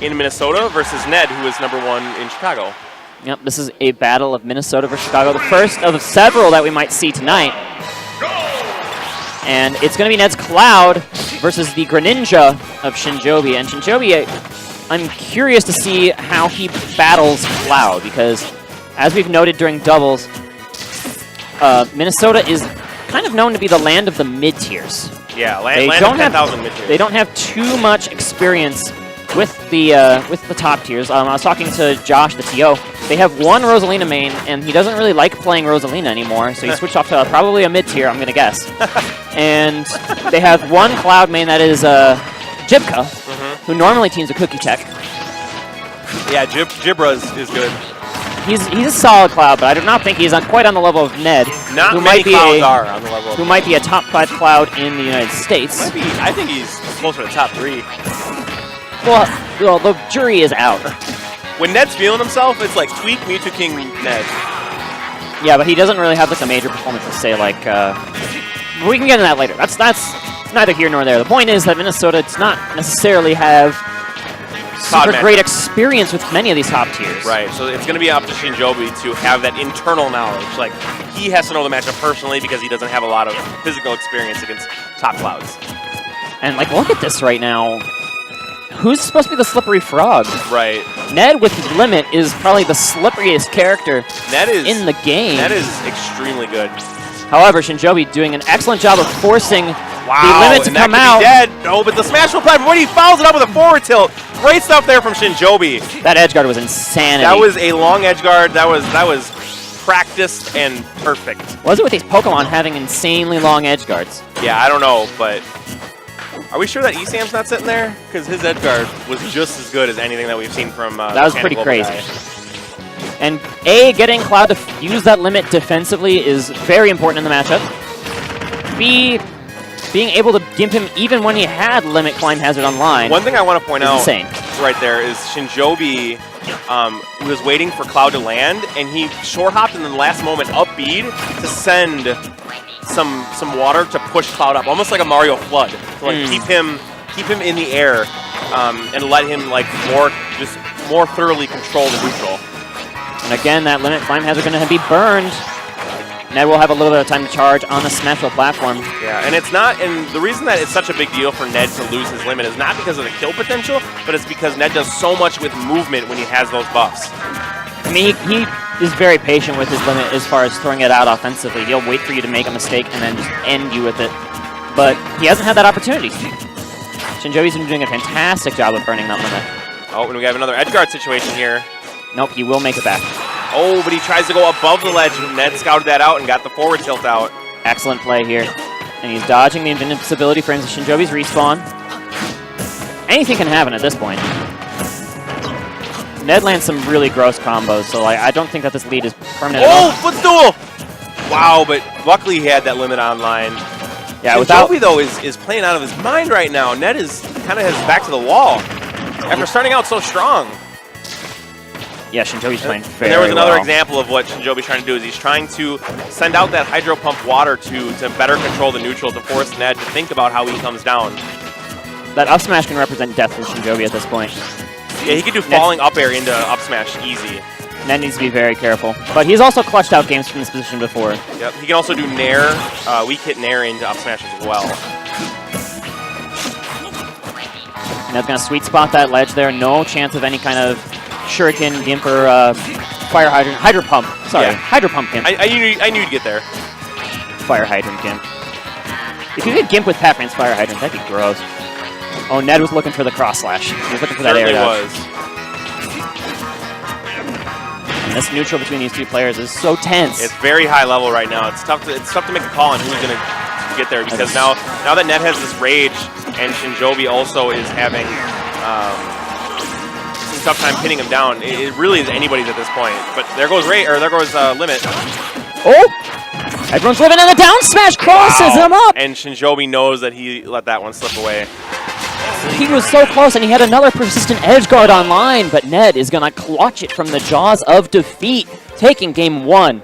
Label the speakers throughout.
Speaker 1: in Minnesota versus Ned, who is #1 in Chicago.
Speaker 2: Yep, this is a battle of Minnesota versus Chicago, the first of several that we might see tonight. And it's going to be Ned's Cloud versus the Greninja of Shinjoebi. And Shinjoebi, I'm curious to see how he battles Cloud, because as we've noted during doubles, Minnesota is kind of known to be the land of the mid-tiers.
Speaker 1: Yeah, land of 10,000 mid-tiers.
Speaker 2: They don't have too much experience with the top tiers. I was talking to Josh, the TO. They have one Rosalina main, and he doesn't really like playing Rosalina anymore, so he switched off to probably a mid-tier, I'm going to guess. And they have one Cloud main that is Jibka, who normally teams with Cookie Tech.
Speaker 1: Yeah, Jibra is good.
Speaker 2: He's a solid Cloud, but I do not think he's quite on the level of Ned.
Speaker 1: Not many Clouds are on the level of
Speaker 2: who might be a top 5 Cloud in the United States.
Speaker 1: I think he's closer to top 3.
Speaker 2: Well, the jury is out.
Speaker 1: When Ned's feeling himself, it's like Tweak, Mewtwo King, Ned.
Speaker 2: Yeah, but he doesn't really have like a major performance to say like. We can get into that later. That's neither here nor there. The point is that Minnesota does not necessarily have super great experience with many of these top tiers.
Speaker 1: Right, so it's going to be up to Shinjoebi to have that internal knowledge. Like, he has to know the matchup personally because he doesn't have a lot of physical experience against top Clouds.
Speaker 2: And like, look at this right now. Who's supposed to be the slippery frog?
Speaker 1: Right.
Speaker 2: Ned with Limit is probably the slipperiest character in the game.
Speaker 1: Ned is extremely good.
Speaker 2: However, Shinjoebi doing an excellent job of forcing the Limit to come out.
Speaker 1: Dead. No, but the smash will play. But he follows it up with a forward tilt. Great stuff there from Shinjoebi.
Speaker 2: That edge guard was insanity.
Speaker 1: That was a long edge guard. That was practiced and perfect.
Speaker 2: Was it with these Pokemon having insanely long edge guards?
Speaker 1: Yeah, I don't know, but are we sure that Esam's not sitting there? Because his edge guard was just as good as anything that we've seen from
Speaker 2: that was pretty crazy. And A, getting Cloud to use that Limit defensively is very important in the matchup. B, being able to gimp him even when he had Limit Climb Hazard online.
Speaker 1: One thing I want to point out
Speaker 2: insane.
Speaker 1: Right there is Shinjoebi was waiting for Cloud to land, and he short hopped in the last moment up B to send some water to push Cloud up, almost like a Mario Flood, to like keep him in the air and let him like more thoroughly control the neutral.
Speaker 2: And again, that Limit Climb Hazard going to be burned. Ned will have a little bit of time to charge on the Smashville platform.
Speaker 1: Yeah, and it's not, and the reason that it's such a big deal for Ned to lose his Limit is not because of the kill potential, but it's because Ned does so much with movement when he has those buffs.
Speaker 2: I mean, he is very patient with his Limit as far as throwing it out offensively. He'll wait for you to make a mistake and then just end you with it. But he hasn't had that opportunity. Shinjoebi's been doing a fantastic job of burning that Limit.
Speaker 1: Oh, and we have another edge guard situation here.
Speaker 2: Nope, he will make it back.
Speaker 1: Oh, but he tries to go above the ledge. Ned scouted that out and got the forward tilt out.
Speaker 2: Excellent play here. And he's dodging the invincibility frames of Shinjoebi's respawn. Anything can happen at this point. Ned lands some really gross combos, so I don't think that this lead is permanent at all.
Speaker 1: Footstool! Wow, but luckily he had that Limit online.
Speaker 2: Yeah,
Speaker 1: Shinjoebi, though, is playing out of his mind right now. Ned is kind of his back to the wall after starting out so strong.
Speaker 2: Yeah, Shinjoebi's playing very well.
Speaker 1: And there was another example of what Shinjoebi's trying to do is he's trying to send out that Hydro Pump water to better control the neutral, to force Ned to think about how he comes down.
Speaker 2: That up smash can represent death for Shinjoebi at this point.
Speaker 1: Yeah, he can do falling up air into up smash easy.
Speaker 2: Ned needs to be very careful. But he's also clutched out games from this position before.
Speaker 1: Yep, he can also do Nair, weak hit Nair into up smash as well.
Speaker 2: Ned's going to sweet spot that ledge there. No chance of any kind of Shuriken, Gimp, or Fire Hydrant. Hydro Pump. Sorry, yeah. Hydro Pump Gimp.
Speaker 1: I knew you'd get there.
Speaker 2: Fire Hydrant Gimp. If you get Gimp with Pac-Man's Fire Hydrant, that'd be gross. Oh, Ned was looking for the cross slash. He was looking for that air dodge. And this neutral between these two players is so tense.
Speaker 1: It's very high level right now. It's tough to make a call on who's going to get there, because now that Ned has this rage and Shinjoebi also is having some tough time pinning him down. It really is anybody's at this point. But there goes Limit.
Speaker 2: Oh! Everyone's living in the down smash, crosses him up!
Speaker 1: And Shinjoebi knows that he let that one slip away.
Speaker 2: He was so close, and he had another persistent edge guard online, but Ned is going to clutch it from the jaws of defeat, taking game 1.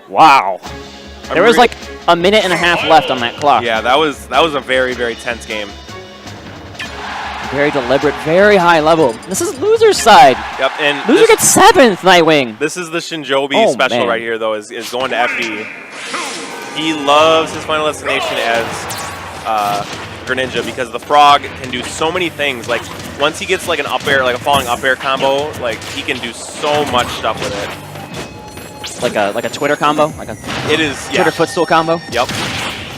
Speaker 2: Wow. There was like a minute and a half left on that clock.
Speaker 1: Yeah, that was a very, very tense game.
Speaker 2: very deliberate, very high level. This is Loser's side.
Speaker 1: Yep, and
Speaker 2: Loser gets 7th, Nightwing.
Speaker 1: This is the Shinjoebi special
Speaker 2: man.
Speaker 1: right here, though, is going to FD. He loves his final destination as Greninja because the frog can do so many things. Like, once he gets like an up air, like a falling up air combo, like he can do so much stuff with it.
Speaker 2: Like a Twitter combo? Like a
Speaker 1: It is,
Speaker 2: Twitter footstool combo?
Speaker 1: Yep.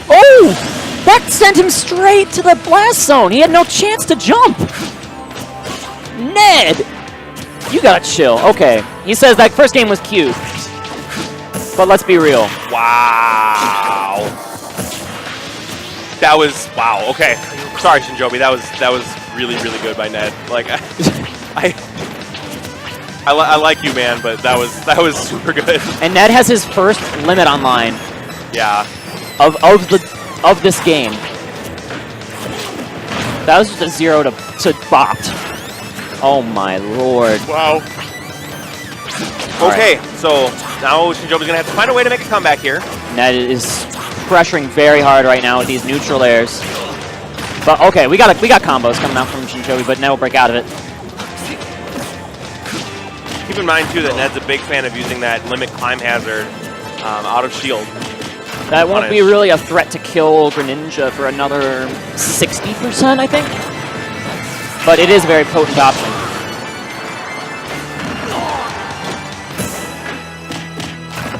Speaker 2: Oh! That sent him straight to the blast zone. He had no chance to jump. Ned! You gotta chill. Okay. He says that first game was cute. But let's be real.
Speaker 1: Wow. That was, wow, okay. Sorry, Shinjoebi, that was really, really good by Ned. Like, I like you, man, but that was super good.
Speaker 2: And Ned has his first limit online.
Speaker 1: Yeah.
Speaker 2: Of this game. That was just a 0 to bopped. Oh my lord.
Speaker 1: Wow. Okay, so now Shinjoebi's gonna have to find a way to make a comeback here.
Speaker 2: Ned is pressuring very hard right now with these neutral airs. But okay, we got combos coming out from Shinjoebi, but Ned will break out of it.
Speaker 1: Keep in mind too that Ned's a big fan of using that limit climb hazard out of shield.
Speaker 2: That won't be really a threat to kill Greninja for another 60%, I think. But it is a very potent option.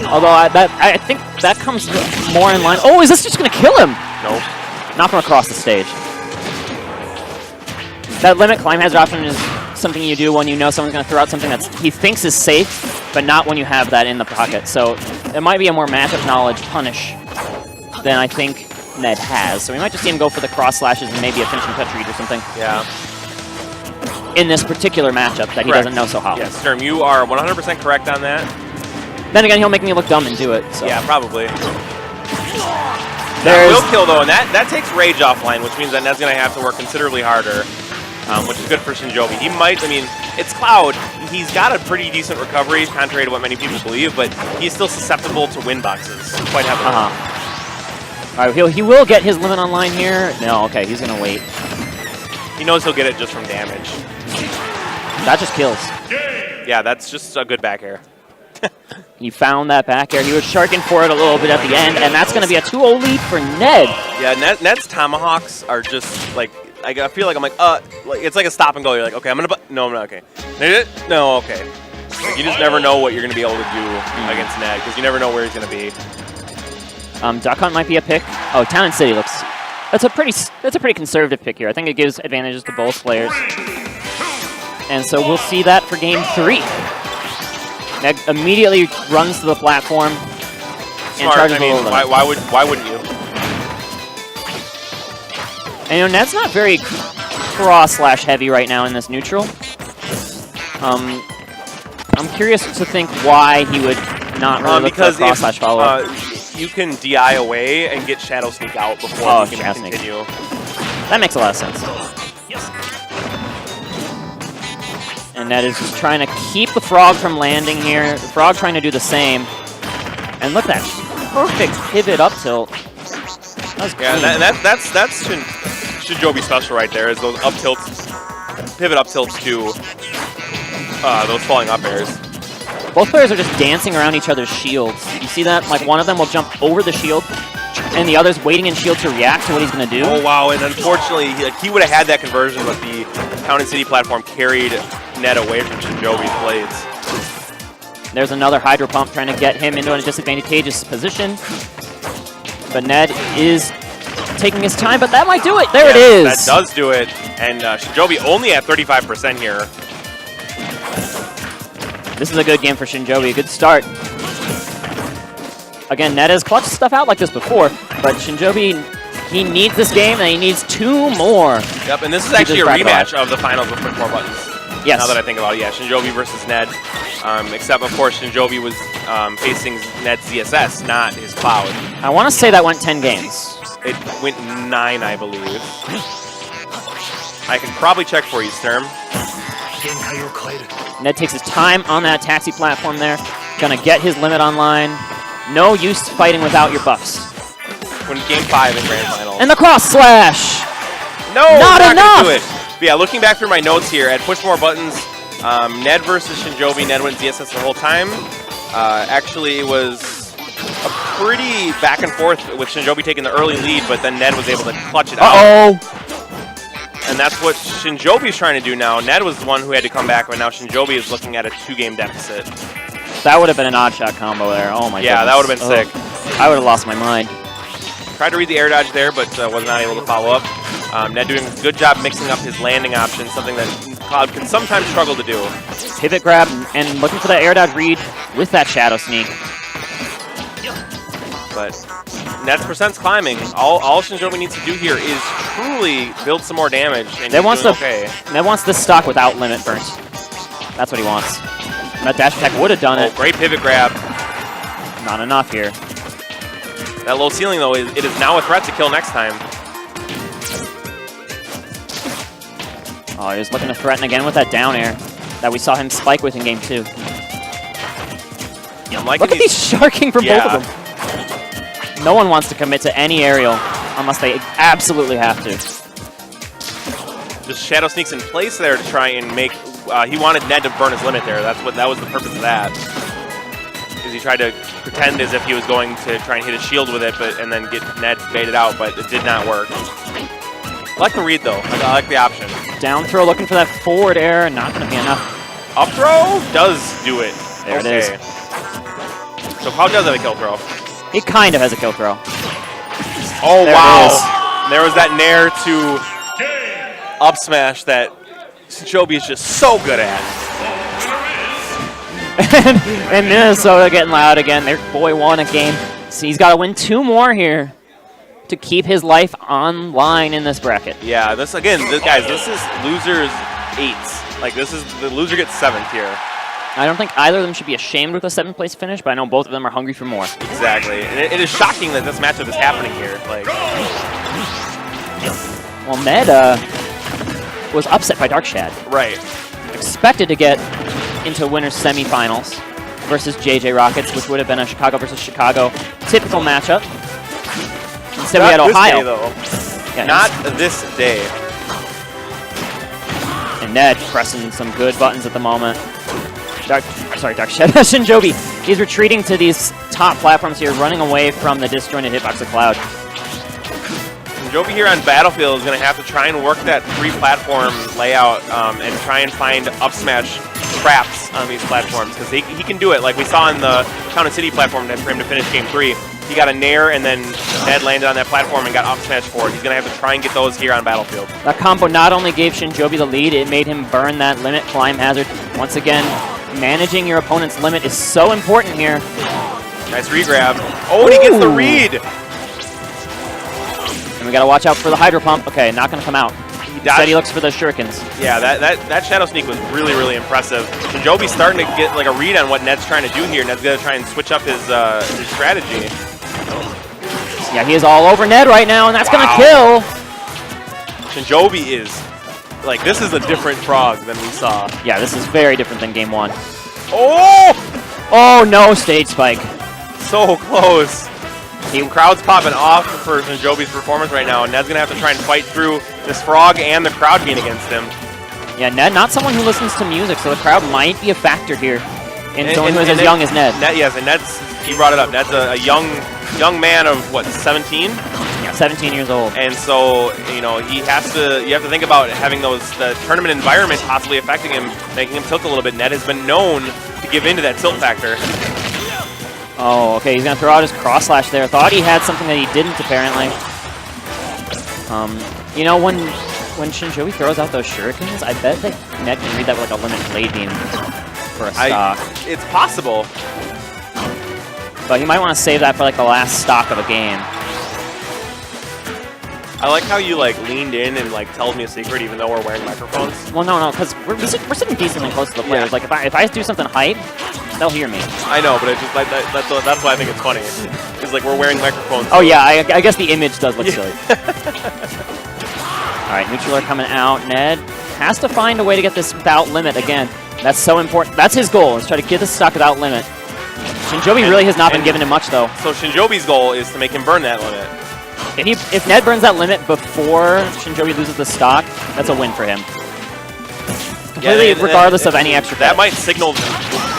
Speaker 2: Although I think that comes more in line. Oh, is this just going to kill him?
Speaker 1: Nope.
Speaker 2: Not from across the stage. That limit climb hazard option is something you do when you know someone's going to throw out something that he thinks is safe, but not when you have that in the pocket. So it might be a more matchup knowledge punish than I think Ned has. So we might just see him go for the cross slashes and maybe a finishing touch read or something.
Speaker 1: Yeah.
Speaker 2: In this particular matchup that he doesn't know so how.
Speaker 1: Yes, Sturm, you are 100% correct on that.
Speaker 2: Then again, he'll make me look dumb and do it. So.
Speaker 1: Yeah, probably.
Speaker 2: There's
Speaker 1: will kill though, and that takes rage offline, which means that Ned's going to have to work considerably harder, which is good for Shinjoebi. He might, I mean, it's Cloud. He's got a pretty decent recovery, contrary to what many people believe, but he's still susceptible to win boxes quite heavily.
Speaker 2: All right, he will get his limit online here. No, okay, he's going to wait.
Speaker 1: He knows he'll get it just from damage.
Speaker 2: That just kills.
Speaker 1: Yeah, that's just a good back air.
Speaker 2: He found that back air. He was sharking for it a little bit at the end, and that's going to be a 2-0 lead for Ned.
Speaker 1: Yeah, Ned's tomahawks are just like, I feel like I'm like it's like a stop and go. You're like, okay, I'm gonna, no, I'm not, okay. No, okay. Like, you just never know what you're gonna be able to do against Ned because you never know where he's gonna be.
Speaker 2: Duck Hunt might be a pick. Oh, Town and City looks. That's a pretty conservative pick here. I think it gives advantages to both players. And so we'll see that for game 3. Ned immediately runs to the platform and charges
Speaker 1: I mean, why wouldn't you?
Speaker 2: And you know, Ned's not very cross/heavy right now in this neutral. I'm curious to think why he would not really look for cross/follow.
Speaker 1: You can DI away and get Shadow Sneak out before you can continue.
Speaker 2: That makes a lot of sense. And Ned is just trying to keep the frog from landing here. The frog trying to do the same. And look at that perfect pivot up tilt. That's
Speaker 1: Shinjoebi special right there, is those up tilts, pivot up tilts to those falling up airs.
Speaker 2: Both players are just dancing around each other's shields. You see that? Like one of them will jump over the shield, and the other's waiting in shield to react to what he's going to do.
Speaker 1: Oh, wow, and unfortunately, he would have had that conversion, but the Town and City platform carried Ned away from Shinjoebi's blades.
Speaker 2: There's another Hydro Pump trying to get him into a disadvantageous position. But Ned is taking his time, but that might do it. There it is.
Speaker 1: That does do it. And Shinjoebi only at 35% here.
Speaker 2: This is a good game for Shinjoebi. A good start. Again, Ned has clutched stuff out like this before, but Shinjoebi, he needs this game, and he needs 2 more.
Speaker 1: Yep, and this is actually a rematch of the finals with 4 buttons.
Speaker 2: Yes.
Speaker 1: Now that I think about it, yeah, Shinjoebi versus Ned. Except, of course, Shinjoebi was facing Ned's ZSS, not his Cloud.
Speaker 2: I want to say that went 10 games.
Speaker 1: It went 9, I believe. I can probably check for you, Sturm.
Speaker 2: Ned takes his time on that taxi platform there. Gonna get his limit online. No use fighting without your buffs.
Speaker 1: When game 5 in Grand Final.
Speaker 2: And the cross slash!
Speaker 1: No,
Speaker 2: not enough!
Speaker 1: Do it. But yeah, looking back through my notes here, at Push More Buttons, Ned versus Shinjoebi, Ned wins DSS the whole time. Actually, it was a pretty back and forth with Shinjoebi taking the early lead, but then Ned was able to clutch it out. And that's what Shinjoebi's trying to do now. Ned was the one who had to come back, but now Shinjoebi is looking at a 2-game deficit.
Speaker 2: That would have been an odd shot combo there. Oh my god.
Speaker 1: Yeah, that would have been sick.
Speaker 2: I would have lost my mind.
Speaker 1: Tried to read the air dodge there, but was not able to follow up. Ned doing a good job mixing up his landing options, something that Cloud can sometimes struggle to do.
Speaker 2: Pivot grab and looking for that air dodge read with that shadow sneak.
Speaker 1: But Ned's percent's climbing. All Shinjoebi needs to do here is truly build some more damage, and
Speaker 2: Ned wants
Speaker 1: Ned
Speaker 2: wants this stock without limit burnt. That's what he wants. That dash attack would have done it.
Speaker 1: Great pivot grab.
Speaker 2: Not enough here.
Speaker 1: That low ceiling, though, it is now a threat to kill next time.
Speaker 2: Oh, he was looking to threaten again with that down air that we saw him spike with in game 2. Look at these sharking from both of them. No one wants to commit to any aerial unless they absolutely have to.
Speaker 1: Just shadow sneaks in place there to try and make. He wanted Ned to burn his limit there. That was the purpose of that. Because he tried to pretend as if he was going to try and hit a shield with it, and then get Ned baited out, but it did not work. I like the read though. I like the option.
Speaker 2: Down throw, looking for that forward air, not going to be enough.
Speaker 1: Up throw does do it.
Speaker 2: There it is.
Speaker 1: So Cloud does have a kill throw.
Speaker 2: He kind of has a kill throw.
Speaker 1: Oh there wow! There was that nair to up smash that Shinjoebi is just so good at.
Speaker 2: and Minnesota getting loud again. Their boy won a game. So he's got to win 2 more here to keep his life online in this bracket.
Speaker 1: Yeah, guys, this is losers 8s. Like the loser gets 7th here.
Speaker 2: I don't think either of them should be ashamed with a 7th place finish, but I know both of them are hungry for more.
Speaker 1: Exactly, and it is shocking that this matchup is happening here. Like,
Speaker 2: well, Ned was upset by Dark Shad.
Speaker 1: Right.
Speaker 2: Expected to get into winner's semifinals versus JJ Rockets, which would have been a Chicago versus Chicago typical matchup. Instead, we had Ohio.
Speaker 1: This day, though.
Speaker 2: Yeah,
Speaker 1: not this day.
Speaker 2: And Ned pressing some good buttons at the moment. Dark Shad. Shinjoebi. He's retreating to these top platforms here, running away from the disjointed hitbox of Cloud.
Speaker 1: Shinjoebi here on Battlefield is going to have to try and work that 3-platform layout and try and find up smash traps on these platforms, because he can do it. Like we saw in the Town and City platform for him to finish game 3. He got a nair, and then Ned landed on that platform and got up smash for it. He's going to have to try and get those here on Battlefield. That
Speaker 2: combo not only gave Shinjoebi the lead, it made him burn that limit climb hazard. Once again, managing your opponent's limit is so important here.
Speaker 1: Nice regrab. Oh, and he gets the read!
Speaker 2: And we got to watch out for the Hydro Pump. Okay, not going to come out. Instead, he looks for the shurikens.
Speaker 1: Yeah, that shadow sneak was really, really impressive. Shinjoebi's starting to get like a read on what Ned's trying to do here. Ned's going to try and switch up his strategy.
Speaker 2: Yeah, he is all over Ned right now, and that's going to kill.
Speaker 1: Shinjoebi is, like, this is a different frog than we saw.
Speaker 2: Yeah, this is very different than game 1.
Speaker 1: Oh!
Speaker 2: Oh, no, stage spike.
Speaker 1: So close. The crowd's popping off for Shinjoebi's performance right now, and Ned's going to have to try and fight through this frog and the crowd being against him.
Speaker 2: Yeah, Ned, not someone who listens to music, so the crowd might be a factor here in someone who is as young as Ned.
Speaker 1: Yes, and he brought it up. Ned's a young man of, what, 17?
Speaker 2: Yeah, 17 years old.
Speaker 1: And so, you know, you have to think about having the tournament environment possibly affecting him, making him tilt a little bit. Ned has been known to give into that tilt factor.
Speaker 2: Oh, okay, he's going to throw out his cross slash there. Thought he had something that he didn't, apparently. You know, when Shinjoebi throws out those shurikens, I bet that Ned can read that with like a limit blade beam for a stock.
Speaker 1: It's possible.
Speaker 2: But he might want to save that for like the last stock of a game.
Speaker 1: I like how you like leaned in and like told me a secret even though we're wearing microphones.
Speaker 2: Well, no, because we're sitting decently close to the players. Yeah. Like if I do something hype, they'll hear me.
Speaker 1: I know, but it's just like that's why I think it's funny. It's like we're wearing microphones.
Speaker 2: Oh yeah, I guess the image does look silly. All right, neutral are coming out. Ned has to find a way to get this without limit again. That's so important. That's his goal, is try to get this stock without limit. Shinjoebi really has not been given him much, though.
Speaker 1: So Shinjoebi's goal is to make him burn that limit.
Speaker 2: If Ned burns that limit before Shinjoebi loses the stock, that's a win for him. Completely regardless of any extra.
Speaker 1: That might signal.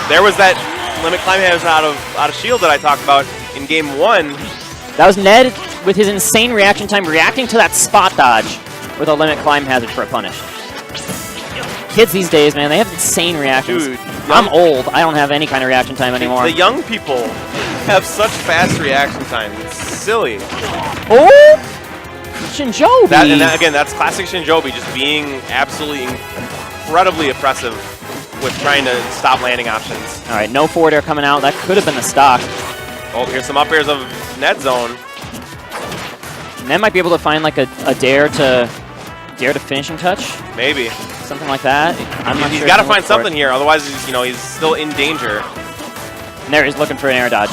Speaker 1: There was that limit climb has out of shield that I talked about in game 1.
Speaker 2: That was Ned with his insane reaction time, reacting to that spot dodge with a limit climb hazard for a punish. Kids these days, man, they have insane reactions.
Speaker 1: Dude,
Speaker 2: I'm old. I don't have any kind of reaction time anymore.
Speaker 1: The young people have such fast reaction time. It's silly.
Speaker 2: Oh! Shinjoebi!
Speaker 1: Again, that's classic Shinjoebi, just being absolutely incredibly oppressive with trying to stop landing options.
Speaker 2: All right, no forward air coming out. That could have been the stock.
Speaker 1: Oh, here's some up airs of Ned zone.
Speaker 2: Ned might be able to find like a dare to finishing touch.
Speaker 1: Maybe.
Speaker 2: Something like that. I'm not
Speaker 1: He's
Speaker 2: sure.
Speaker 1: got to find something here, otherwise he's still in danger.
Speaker 2: And there he's looking for an air dodge.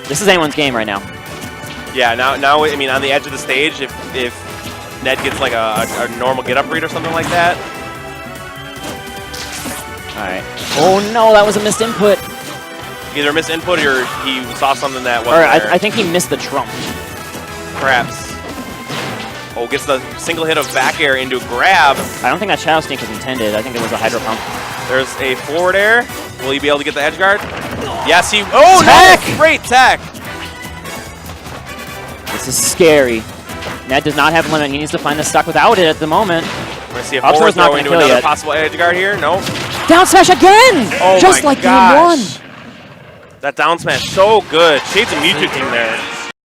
Speaker 2: This is anyone's game right now.
Speaker 1: Yeah, now I mean, on the edge of the stage, if Ned gets like a normal get-up read or something like that.
Speaker 2: All right. Oh no, that was a missed input.
Speaker 1: Either missed input or he saw something that wasn't
Speaker 2: Or
Speaker 1: there.
Speaker 2: I think he missed the trump.
Speaker 1: Perhaps. Oh, gets the single hit of back air into grab.
Speaker 2: I don't think that shadow sneak was intended. I think it was a hydro pump.
Speaker 1: There's a forward air. Will he be able to get the edge guard? Yes, he. Oh,
Speaker 2: Tech!
Speaker 1: no! Great tech!
Speaker 2: This is scary. Ned does not have limit. He needs to find the stock without it at the moment.
Speaker 1: We're going to see a
Speaker 2: Up
Speaker 1: forward
Speaker 2: throw's not
Speaker 1: throw
Speaker 2: gonna
Speaker 1: into
Speaker 2: kill
Speaker 1: another
Speaker 2: yet.
Speaker 1: possible edge guard here. No.
Speaker 2: Down smash again!
Speaker 1: Oh
Speaker 2: Just
Speaker 1: my
Speaker 2: like
Speaker 1: gosh.
Speaker 2: game 1.
Speaker 1: That down smash so good. Shades of Mewtwo team there.